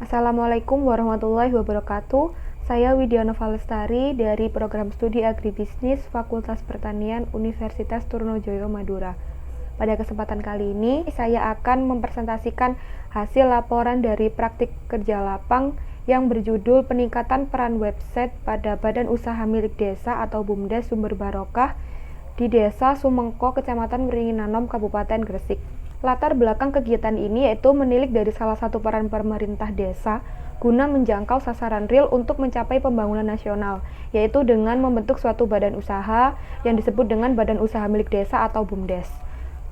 Assalamualaikum warahmatullahi wabarakatuh. Saya Widya Nova Lestari dari Program Studi Agribisnis Fakultas Pertanian Universitas Trunojoyo Madura. Pada kesempatan kali ini, saya akan mempresentasikan hasil laporan dari praktik kerja lapang yang berjudul Peningkatan Peran Website pada Badan Usaha Milik Desa atau BUMDes Sumber Barokah di Desa Sumengko, Kecamatan Wringinanom, Kabupaten Gresik. Latar belakang kegiatan ini yaitu menilik dari salah satu peran pemerintah desa guna menjangkau sasaran real untuk mencapai pembangunan nasional, yaitu dengan membentuk suatu badan usaha yang disebut dengan Badan Usaha Milik Desa atau BUMDes.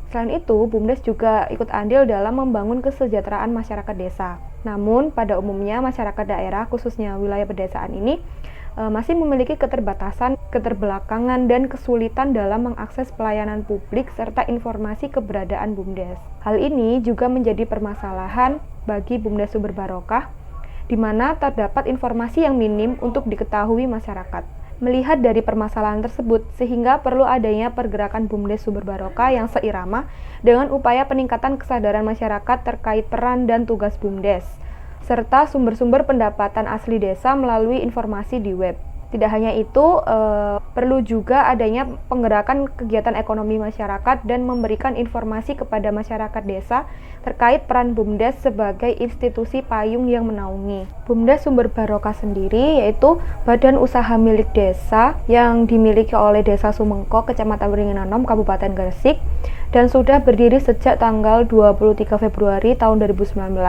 Selain itu, BUMDes juga ikut andil dalam membangun kesejahteraan masyarakat desa. Namun, pada umumnya masyarakat daerah, khususnya wilayah pedesaan ini, masih memiliki keterbatasan, keterbelakangan, dan kesulitan dalam mengakses pelayanan publik serta informasi keberadaan BUMDes. Hal ini juga menjadi permasalahan bagi BUMDes Sumber Barokah, di mana terdapat informasi yang minim untuk diketahui masyarakat. Melihat dari permasalahan tersebut, sehingga perlu adanya pergerakan BUMDes Sumber Barokah yang seirama dengan upaya peningkatan kesadaran masyarakat terkait peran dan tugas BUMDes, serta sumber-sumber pendapatan asli desa melalui informasi di web. Tidak hanya itu, perlu juga adanya penggerakan kegiatan ekonomi masyarakat dan memberikan informasi kepada masyarakat desa terkait peran BUMDes sebagai institusi payung yang menaungi. BUMDes Sumber Barokah sendiri yaitu badan usaha milik desa yang dimiliki oleh Desa Sumengko, Kecamatan Wringinanom, Kabupaten Gresik, dan sudah berdiri sejak tanggal 23 Februari tahun 2019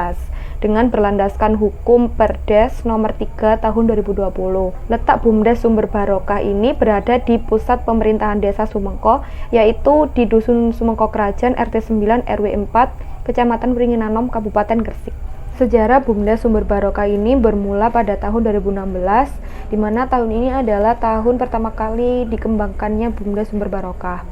dengan berlandaskan hukum Perdes nomor 3 tahun 2020. Letak BUMDes Sumber Barokah ini berada di pusat pemerintahan Desa Sumengko, yaitu di Dusun Sumengko Krajan RT 9 RW 4 Kecamatan Wringinanom, Kabupaten Gresik. Sejarah BUMDes Sumber Barokah ini bermula pada tahun 2016, di mana tahun ini adalah tahun pertama kali dikembangkannya BUMDes Sumber Barokah.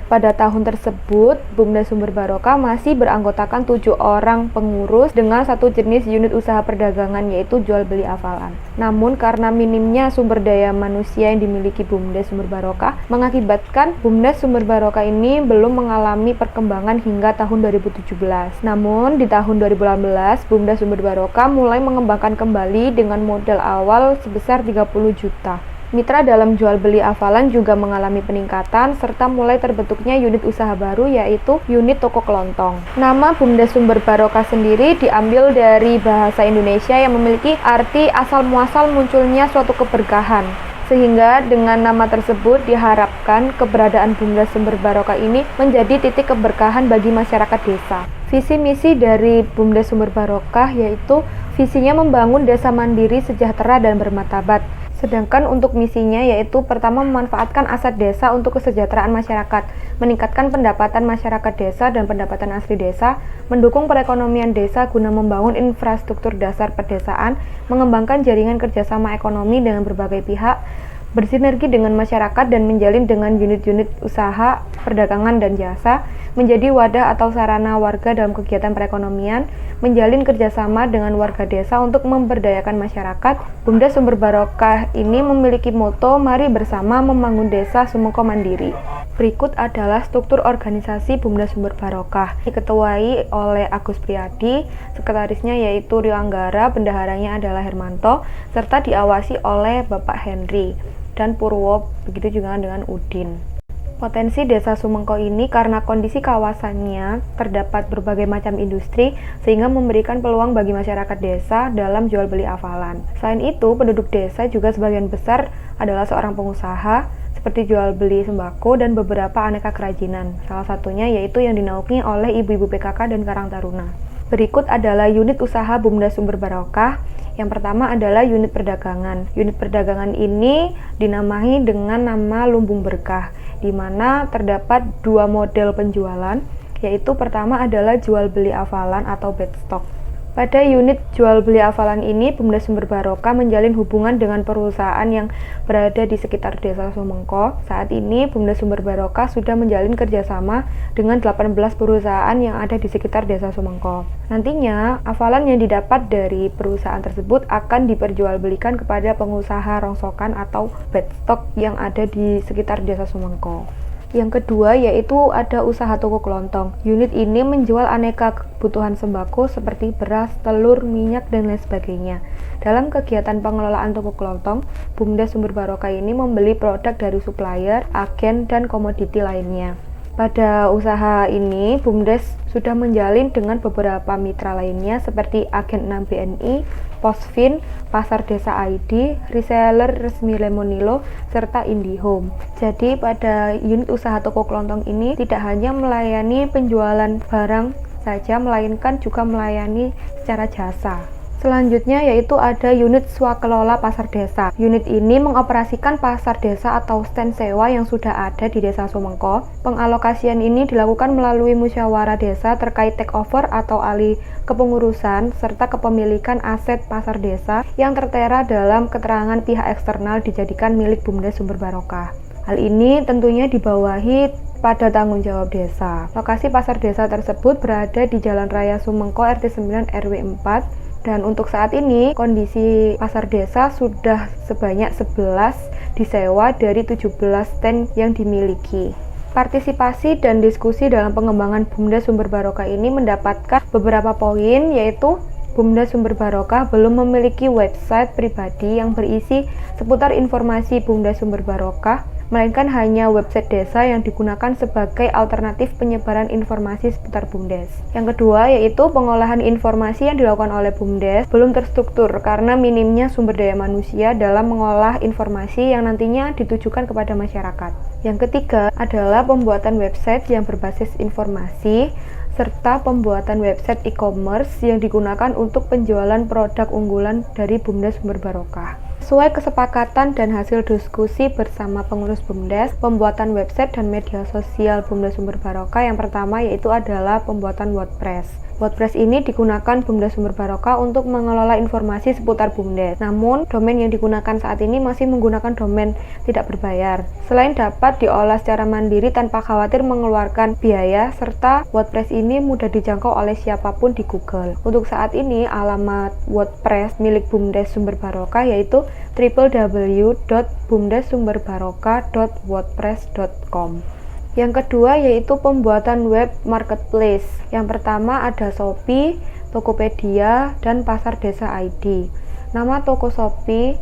Pada tahun tersebut, BUMDes Sumber Barokah masih beranggotakan 7 orang pengurus dengan satu jenis unit usaha perdagangan, yaitu jual beli hafalan. Namun karena minimnya sumber daya manusia yang dimiliki BUMDes Sumber Barokah, mengakibatkan BUMDes Sumber Barokah ini belum mengalami perkembangan hingga tahun 2017. Namun di tahun 2018, BUMDes Sumber Barokah mulai mengembangkan kembali dengan modal awal sebesar 30 juta. Mitra dalam jual beli hafalan juga mengalami peningkatan serta mulai terbentuknya unit usaha baru, yaitu unit toko kelontong. Nama BUMDes Sumber Barokah sendiri diambil dari bahasa Indonesia yang memiliki arti asal muasal munculnya suatu keberkahan. Sehingga dengan nama tersebut diharapkan keberadaan BUMDes Sumber Barokah ini menjadi titik keberkahan bagi masyarakat desa. Visi misi dari BUMDes Sumber Barokah yaitu visinya membangun desa mandiri, sejahtera, dan bermartabat. Sedangkan untuk misinya yaitu pertama memanfaatkan aset desa untuk kesejahteraan masyarakat, meningkatkan pendapatan masyarakat desa dan pendapatan asli desa, mendukung perekonomian desa guna membangun infrastruktur dasar pedesaan, mengembangkan jaringan kerjasama ekonomi dengan berbagai pihak, bersinergi dengan masyarakat dan menjalin dengan unit-unit usaha, perdagangan dan jasa, menjadi wadah atau sarana warga dalam kegiatan perekonomian, menjalin kerjasama dengan warga desa untuk memberdayakan masyarakat. BUMDes Sumber Barokah ini memiliki moto, mari bersama membangun desa Sumengko Mandiri. Berikut adalah struktur organisasi BUMDes Sumber Barokah. Diketuai oleh Agus Priyadi, sekretarisnya yaitu Rio Anggara, bendaharanya adalah Hermanto, serta diawasi oleh Bapak Henry dan Purwo, begitu juga dengan Udin. Potensi Desa Sumengko ini karena kondisi kawasannya terdapat berbagai macam industri sehingga memberikan peluang bagi masyarakat desa dalam jual beli hafalan. Selain itu, penduduk desa juga sebagian besar adalah seorang pengusaha seperti jual beli sembako dan beberapa aneka kerajinan. Salah satunya yaitu yang dinaungi oleh ibu-ibu PKK dan Karang Taruna. Berikut adalah unit usaha BUMDes Sumber Barokah. Yang pertama adalah unit perdagangan. Unit perdagangan ini dinamai dengan nama Lumbung Berkah, di mana terdapat 2 model penjualan, yaitu pertama adalah jual beli hafalan atau bed stock. Pada unit jual beli hafalan ini, BUMDes Sumber Barokah menjalin hubungan dengan perusahaan yang berada di sekitar Desa Sumengko. Saat ini, BUMDes Sumber Barokah sudah menjalin kerjasama dengan 18 perusahaan yang ada di sekitar Desa Sumengko. Nantinya, hafalan yang didapat dari perusahaan tersebut akan diperjualbelikan kepada pengusaha rongsokan atau bed stock yang ada di sekitar Desa Sumengko. Yang kedua yaitu ada usaha toko kelontong. Unit ini menjual aneka kebutuhan sembako seperti beras, telur, minyak, dan lain sebagainya. Dalam kegiatan pengelolaan toko kelontong, BUMDes Sumber Barokah ini membeli produk dari supplier, agen, dan komoditi lainnya. Pada usaha ini, BUMDes sudah menjalin dengan beberapa mitra lainnya seperti Agen 6 BNI, Posfin, Pasar Desa ID, reseller resmi Lemonilo, serta IndiHome. Jadi pada unit usaha toko kelontong ini tidak hanya melayani penjualan barang saja, melainkan juga melayani secara jasa. Selanjutnya yaitu ada unit swakelola pasar desa. Unit ini mengoperasikan pasar desa atau stand sewa yang sudah ada di Desa Sumengko. Pengalokasian ini dilakukan melalui musyawarah desa terkait takeover atau alih kepengurusan serta kepemilikan aset pasar desa yang tertera dalam keterangan pihak eksternal dijadikan milik BUMDes Sumber Barokah. Hal ini tentunya dibawahi pada tanggung jawab desa. Lokasi pasar desa tersebut berada di Jalan Raya Sumengko RT 9 RW 4. Dan untuk saat ini, kondisi pasar desa sudah sebanyak 11 disewa dari 17 stand yang dimiliki. Partisipasi dan diskusi dalam pengembangan BUMDes Sumber Barokah ini mendapatkan beberapa poin, yaitu BUMDes Sumber Barokah belum memiliki website pribadi yang berisi seputar informasi BUMDes Sumber Barokah, melainkan hanya website desa yang digunakan sebagai alternatif penyebaran informasi seputar BUMDes. Yang kedua yaitu pengolahan informasi yang dilakukan oleh BUMDes belum terstruktur karena minimnya sumber daya manusia dalam mengolah informasi yang nantinya ditujukan kepada masyarakat. Yang ketiga adalah pembuatan website yang berbasis informasi serta pembuatan website e-commerce yang digunakan untuk penjualan produk unggulan dari BUMDes Sumber Barokah. Sesuai kesepakatan dan hasil diskusi bersama pengurus BUMDes, pembuatan website dan media sosial BUMDes Sumber Barokah yang pertama yaitu adalah pembuatan WordPress. WordPress ini digunakan BUMDes Sumber Barokah untuk mengelola informasi seputar BUMDes. Namun, domain yang digunakan saat ini masih menggunakan domain tidak berbayar. Selain dapat diolah secara mandiri tanpa khawatir mengeluarkan biaya, serta WordPress ini mudah dijangkau oleh siapapun di Google. Untuk saat ini, alamat WordPress milik BUMDes Sumber Barokah yaitu www.bumdessumberbarokah.wordpress.com. Yang kedua yaitu pembuatan web marketplace. Yang pertama ada Shopee, Tokopedia, dan Pasar Desa ID. Nama toko Shopee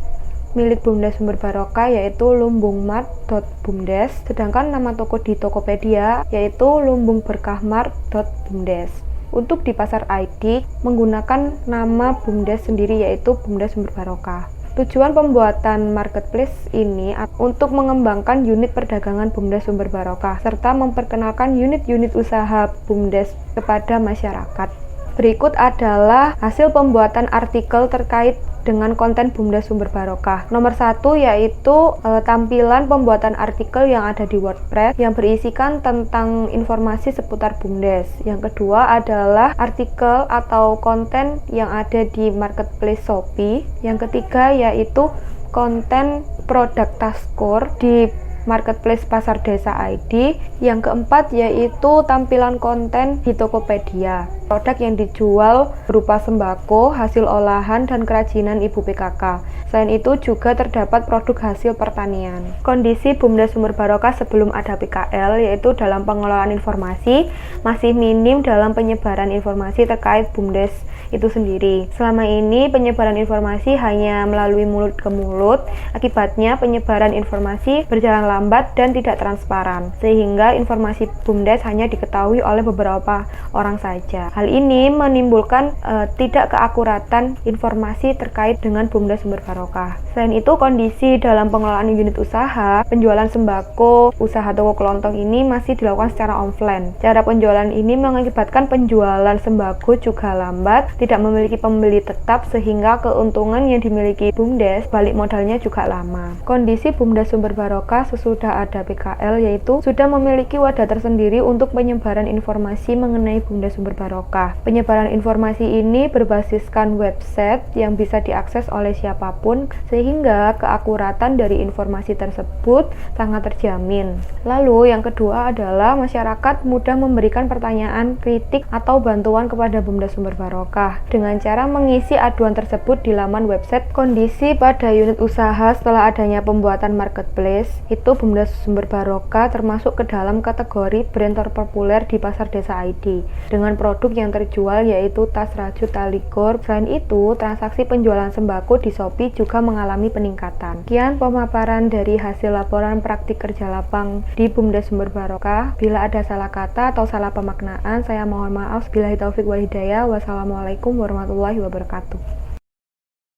milik BUMDes Sumber Barokah yaitu lumbungmart.bumdes, sedangkan nama toko di Tokopedia yaitu lumbungberkahmart.bumdes. Untuk di Pasar ID menggunakan nama BUMDes sendiri yaitu BUMDes Sumber Barokah. Tujuan pembuatan marketplace ini untuk mengembangkan unit perdagangan BUMDes Sumber Barokah serta memperkenalkan unit-unit usaha BUMDes kepada masyarakat. Berikut adalah hasil pembuatan artikel terkait dengan konten BUMDes Sumber Barokah. Nomor 1 yaitu tampilan pembuatan artikel yang ada di WordPress yang berisikan tentang informasi seputar BUMDes. Yang kedua adalah artikel atau konten yang ada di marketplace Shopee. Yang ketiga yaitu konten produk Taskur di marketplace Pasar Desa ID. Yang keempat yaitu tampilan konten di Tokopedia. Produk yang dijual berupa sembako, hasil olahan, dan kerajinan Ibu PKK. Selain itu juga terdapat produk hasil pertanian. Kondisi BUMDes Sumber Barokah sebelum ada PKL yaitu dalam pengelolaan informasi masih minim dalam penyebaran informasi terkait BUMDes itu sendiri. Selama ini penyebaran informasi hanya melalui mulut ke mulut, akibatnya penyebaran informasi berjalan lambat dan tidak transparan, sehingga informasi BUMDes hanya diketahui oleh beberapa orang saja. Hal ini menimbulkan tidak keakuratan informasi terkait dengan BUMDes Sumber Barokah. Selain itu, kondisi dalam pengelolaan unit usaha, penjualan sembako, usaha toko kelontong ini masih dilakukan secara offline. Cara penjualan ini mengakibatkan penjualan sembako juga lambat, tidak memiliki pembeli tetap, sehingga keuntungan yang dimiliki BUMDes balik modalnya juga lama. Kondisi BUMDes Sumber Barokah sesudah ada PKL yaitu sudah memiliki wadah tersendiri untuk penyebaran informasi mengenai BUMDes Sumber Barokah. Penyebaran informasi ini berbasiskan website yang bisa diakses oleh siapapun, sehingga keakuratan dari informasi tersebut sangat terjamin. Lalu yang kedua adalah masyarakat mudah memberikan pertanyaan, kritik, atau bantuan kepada BUMDes Sumber Barokah. Barokah dengan cara mengisi aduan tersebut di laman website. Kondisi pada unit usaha setelah adanya pembuatan marketplace itu Bumdes Sumber Barokah termasuk ke dalam kategori brand terpopuler di pasar desa ID dengan produk yang terjual yaitu tas rajut tali gor. Selain itu, transaksi penjualan sembako di Shopee juga mengalami peningkatan. Sekian pemaparan dari hasil laporan praktik kerja lapang di Bumdes Sumber Barokah. Bila ada salah kata atau salah pemaknaan, saya mohon maaf. Billahi taufik wal hidayah. Wassalamualaikum warahmatullahi wabarakatuh.